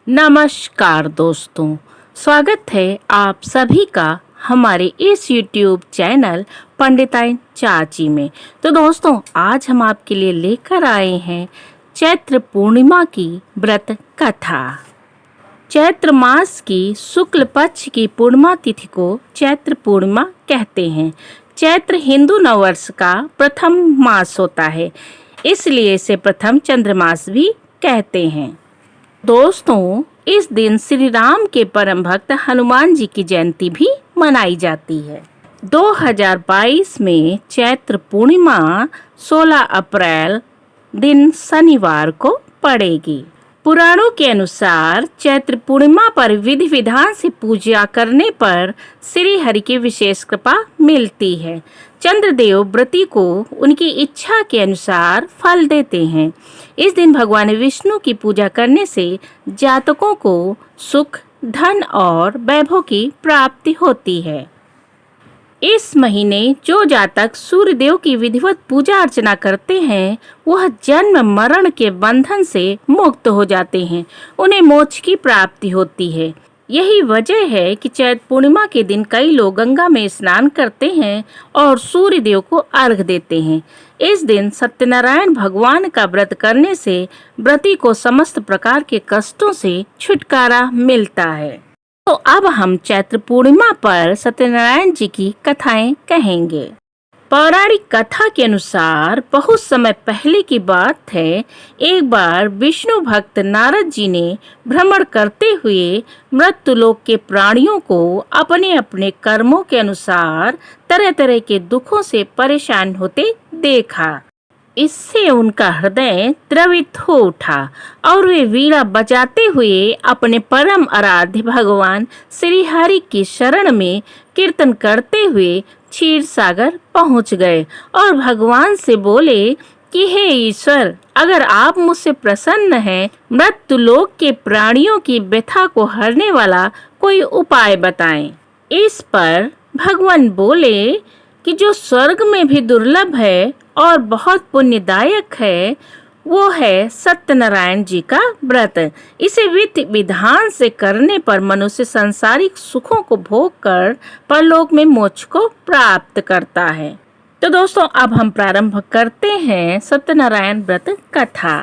नमस्कार दोस्तों, स्वागत है आप सभी का हमारे इस YouTube चैनल पंडिताइन चाची में। तो दोस्तों, आज हम आपके लिए लेकर आए हैं चैत्र पूर्णिमा की व्रत कथा। चैत्र मास की शुक्ल पक्ष की पूर्णिमा तिथि को चैत्र पूर्णिमा कहते हैं। चैत्र हिंदू नववर्ष का प्रथम मास होता है, इसलिए इसे प्रथम चंद्रमास भी कहते हैं। दोस्तों, इस दिन श्री राम के परम भक्त हनुमान जी की जयंती भी मनाई जाती है। 2022 में चैत्र पूर्णिमा 16 अप्रैल दिन शनिवार को पड़ेगी। पुराणों के अनुसार चैत्र पूर्णिमा पर विधि विधान से पूजा करने पर श्री हरि की विशेष कृपा मिलती है। चंद्रदेव व्रती को उनकी इच्छा के अनुसार फल देते हैं। इस दिन भगवान विष्णु की पूजा करने से जातकों को सुख, धन और वैभव की प्राप्ति होती है। इस महीने जो जातक सूर्य देव की विधिवत पूजा अर्चना करते हैं, वह जन्म मरण के बंधन से मुक्त हो जाते हैं। उन्हें मोक्ष की प्राप्ति होती है। यही वजह है कि चैत्र पूर्णिमा के दिन कई लोग गंगा में स्नान करते हैं और सूर्य देव को अर्घ देते हैं। इस दिन सत्यनारायण भगवान का व्रत करने से व्रती को समस्त प्रकार के कष्टों से छुटकारा मिलता है। तो अब हम चैत्र पूर्णिमा पर सत्यनारायण जी की कथाएं कहेंगे। पौराणिक कथा के अनुसार बहुत समय पहले की बात है, एक बार विष्णु भक्त नारद जी ने भ्रमण करते हुए मृत्युलोक के प्राणियों को अपने अपने कर्मों के अनुसार तरह तरह के दुखों से परेशान होते देखा। इससे उनका हृदय द्रवित हो उठा और वे वीणा बजाते हुए अपने परम आराध्य भगवान श्री हरि की शरण में कीर्तन करते हुए क्षीर सागर पहुंच गए और भगवान से बोले कि हे ईश्वर, अगर आप मुझसे प्रसन्न हैं, मृत्युलोक के प्राणियों की व्यथा को हरने वाला कोई उपाय बताएं। इस पर भगवान बोले कि जो स्वर्ग में भी दुर्लभ है और बहुत पुण्यदायक है, वो है सत्यनारायण जी का व्रत। इसे विधि विधान से करने पर मनुष्य सांसारिक सुखों को भोग कर परलोक में मोक्ष को प्राप्त करता है। तो दोस्तों, अब हम प्रारंभ करते हैं सत्यनारायण व्रत कथा।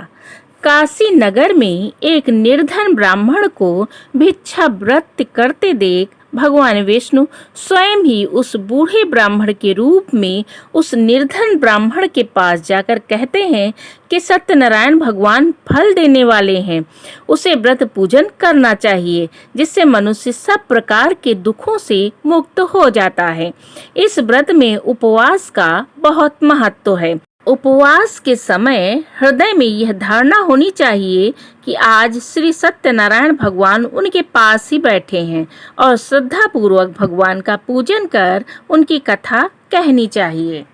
काशी नगर में एक निर्धन ब्राह्मण को भिक्षा व्रत करते देख भगवान विष्णु स्वयं ही उस बूढ़े ब्राह्मण के रूप में उस निर्धन ब्राह्मण के पास जाकर कहते हैं कि सत्यनारायण भगवान फल देने वाले हैं, उसे व्रत पूजन करना चाहिए, जिससे मनुष्य सब प्रकार के दुखों से मुक्त हो जाता है। इस व्रत में उपवास का बहुत महत्व है। उपवास के समय हृदय में यह धारणा होनी चाहिए कि आज श्री सत्यनारायण भगवान उनके पास ही बैठे हैं और श्रद्धा पूर्वक भगवान का पूजन कर उनकी कथा कहनी चाहिए।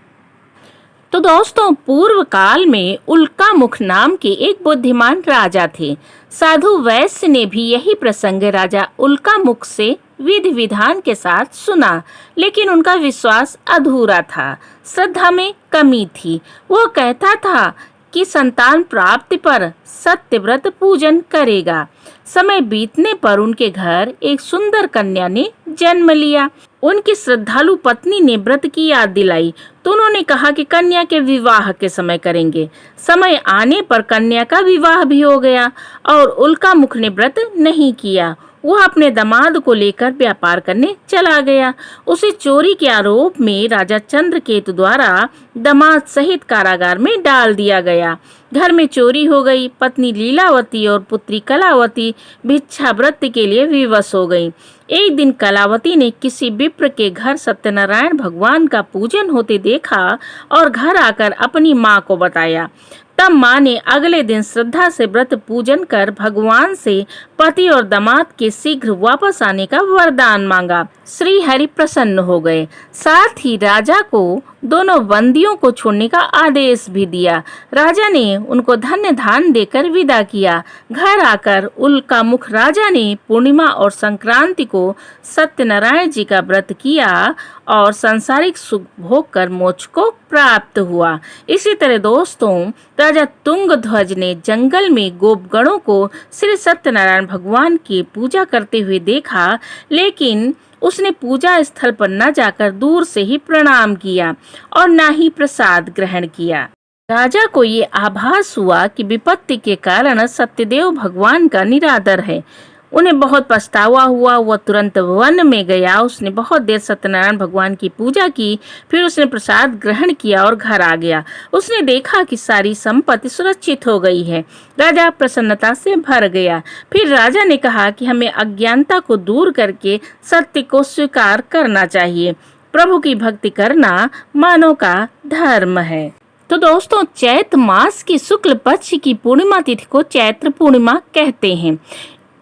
तो दोस्तों, पूर्व काल में उल्कामुख नाम के एक बुद्धिमान राजा थे। साधु वैश्य ने भी यही प्रसंग राजा उल्कामुख से विधि विधान के साथ सुना, लेकिन उनका विश्वास अधूरा था, श्रद्धा में कमी थी। वो कहता था कि संतान प्राप्ति पर सत्यव्रत पूजन करेगा। समय बीतने पर उनके घर एक सुंदर कन्या ने जन्म लिया। उनकी श्रद्धालु पत्नी ने व्रत की याद दिलाई तो उन्होंने कहा कि कन्या के विवाह के समय करेंगे। समय आने पर कन्या का विवाह भी हो गया और उल्कामुख ने व्रत नहीं किया। वह अपने दामाद को लेकर व्यापार करने चला गया। उसे चोरी के आरोप में राजा चंद्रकेतु द्वारा दामाद सहित कारागार में डाल दिया गया। घर में चोरी हो गई। पत्नी लीलावती और पुत्री कलावती भिक्षाव्रत के लिए विवश हो गई। एक दिन कलावती ने किसी विप्र के घर सत्यनारायण भगवान का पूजन होते देखा और घर आकर अपनी माँ को बताया। तब माँ ने अगले दिन श्रद्धा से व्रत पूजन कर भगवान से पति और दामाद के शीघ्र वापस आने का वरदान मांगा। श्री हरि प्रसन्न हो गए। साथ ही राजा को दोनों बंदियों को छोड़ने का आदेश भी दिया। राजा ने उनको धन्य धान देकर विदा किया। घर आकर उल्कामुख राजा ने पूर्णिमा और संक्रांति को सत्यनारायण जी का व्रत किया और सांसारिक सुख भोग कर मोक्ष को प्राप्त हुआ। इसी तरह दोस्तों, राजा तुंगध्वज ने जंगल में गोपगणों को श्री सत्यनारायण भगवान की पूजा करते हुए देखा, लेकिन उसने पूजा स्थल पर न जाकर दूर से ही प्रणाम किया और न ही प्रसाद ग्रहण किया। राजा को ये आभास हुआ कि विपत्ति के कारण सत्यदेव भगवान का निरादर है। उन्हें बहुत पछतावा हुआ। वह तुरंत वन में गया। उसने बहुत देर सत्यनारायण भगवान की पूजा की, फिर उसने प्रसाद ग्रहण किया और घर आ गया। उसने देखा कि सारी संपत्ति सुरक्षित हो गई है। राजा प्रसन्नता से भर गया। फिर राजा ने कहा कि हमें अज्ञानता को दूर करके सत्य को स्वीकार करना चाहिए। प्रभु की भक्ति करना मानव का धर्म है। तो दोस्तों, चैत्र मास की शुक्ल पक्ष की पूर्णिमा तिथि को चैत्र पूर्णिमा कहते हैं।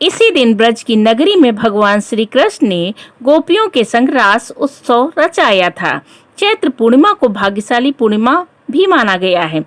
इसी दिन ब्रज की नगरी में भगवान श्री कृष्ण ने गोपियों के संग रास उत्सव रचाया था। चैत्र पूर्णिमा को भाग्यशाली पूर्णिमा भी माना गया है।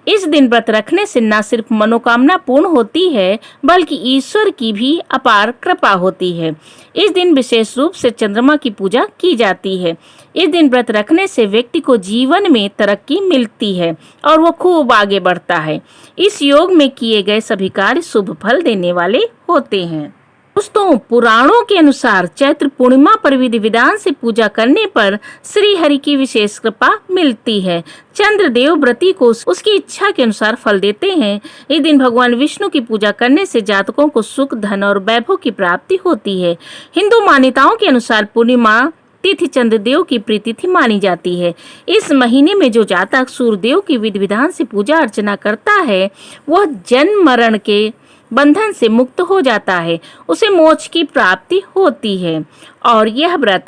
इस दिन व्रत रखने से न सिर्फ मनोकामना पूर्ण होती है, बल्कि ईश्वर की भी अपार कृपा होती है। इस दिन विशेष रूप से चंद्रमा की पूजा की जाती है। इस दिन व्रत रखने से व्यक्ति को जीवन में तरक्की मिलती है और वो खूब आगे बढ़ता है। इस योग में किए गए सभी कार्य शुभ फल देने वाले होते हैं। दोस्तों, पुराणों के अनुसार चैत्र पूर्णिमा पर विधि विधान से पूजा करने पर श्री हरि की विशेष कृपा मिलती है। चंद्रदेव व्रती को उसकी इच्छा के अनुसार फल देते हैं। इस दिन भगवान विष्णु की पूजा करने से जातकों को सुख, धन और वैभव की प्राप्ति होती है। हिंदू मान्यताओं के अनुसार पूर्णिमा तिथि चंद्रदेव की प्रीतिथि मानी जाती है। इस महीने में जो जातक सूर्यदेव की विधि विधान से पूजा अर्चना करता है, वह जन्म मरण के बंधन से मुक्त हो जाता है। उसे मोक्ष की प्राप्ति होती है और यह व्रत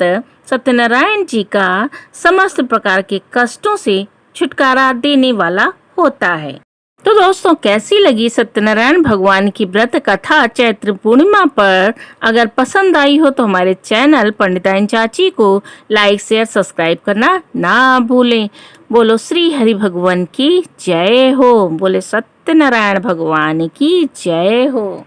सत्यनारायण जी का समस्त प्रकार के कष्टों से छुटकारा देने वाला होता है। तो दोस्तों, कैसी लगी सत्यनारायण भगवान की व्रत कथा चैत्र पूर्णिमा पर? अगर पसंद आई हो तो हमारे चैनल पंडिताइन चाची को लाइक, शेयर, सब्सक्राइब करना ना भूलें। बोलो श्री हरि भगवान की जय हो। बोले सत्यनारायण भगवान की जय हो।